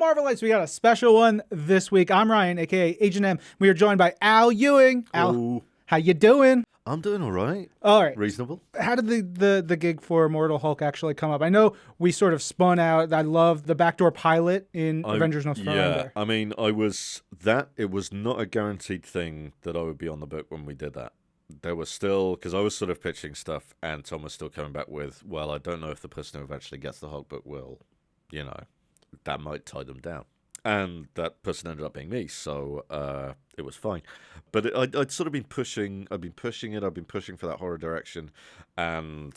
Marvelites, we got a special one this week. I'm Ryan, a.k.a. Agent M. We are joined by Al Ewing. Al, how you doing? I'm doing all right. All right. Reasonable. How did the gig for Immortal Hulk actually come up? I know we sort of spun out. I love the backdoor pilot in Avengers No Surrender. Yeah, I mean, it was not a guaranteed thing that I would be on the book when we did that. There was still, because I was sort of pitching stuff, and Tom was still coming back with, well, I don't know if the person who eventually gets the Hulk book will, that might tie them down. And that person ended up being me, so it was fine. But I'd sort of been pushing. I've been pushing for that horror direction, and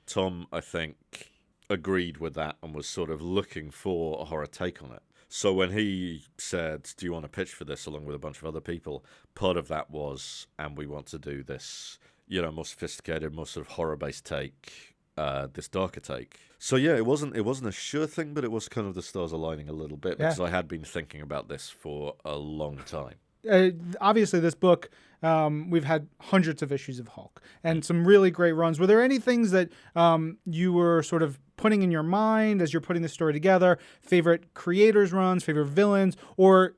Tom, I think, agreed with that and was sort of looking for a horror take on it. So when he said, "Do you want to pitch for this?" along with a bunch of other people, part of that was, and we want to do this, more sophisticated, more sort of horror-based take. This darker take. So yeah, it wasn't a sure thing, but it was kind of the stars aligning a little bit because I had been thinking about this for a long time. Obviously, this book, we've had hundreds of issues of Hulk and some really great runs. Were there any things that you were sort of putting in your mind as you're putting the story together? Favorite creators' runs, favorite villains, or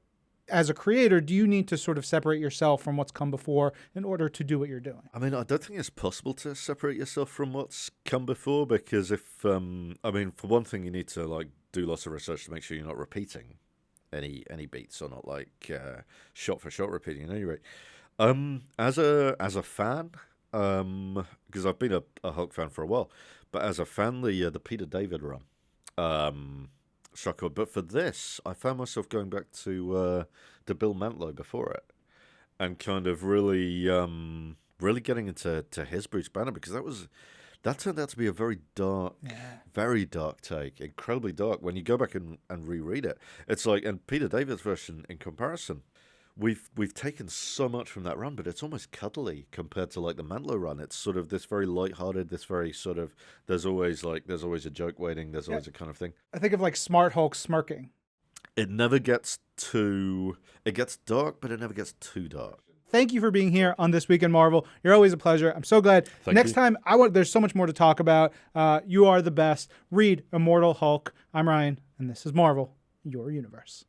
as a creator, do you need to sort of separate yourself from what's come before in order to do what you're doing? I mean, I don't think it's possible to separate yourself from what's come before because for one thing, you need to do lots of research to make sure you're not repeating any beats or not shot for shot repeating at any rate. As a fan, because I've been a Hulk fan for a while, but as a fan, the Peter David run. Shocker. But for this, I found myself going back to Bill Mantlo before it, and kind of really getting into his Bruce Banner because that turned out to be a very dark take, incredibly dark. When you go back and reread it, it's like, and Peter David's version in comparison, we've taken so much from that run, but it's almost cuddly compared to the Mantlo run. It's sort of this very lighthearted, this very sort of there's always a joke waiting, there's always a kind of thing. I think of Smart Hulk smirking. It never gets it gets dark, but it never gets too dark. Thank you for being here on This Week in Marvel. You're always a pleasure. I'm so glad. Next time, there's so much more to talk about. You are the best. Read Immortal Hulk. I'm Ryan, and this is Marvel, your universe.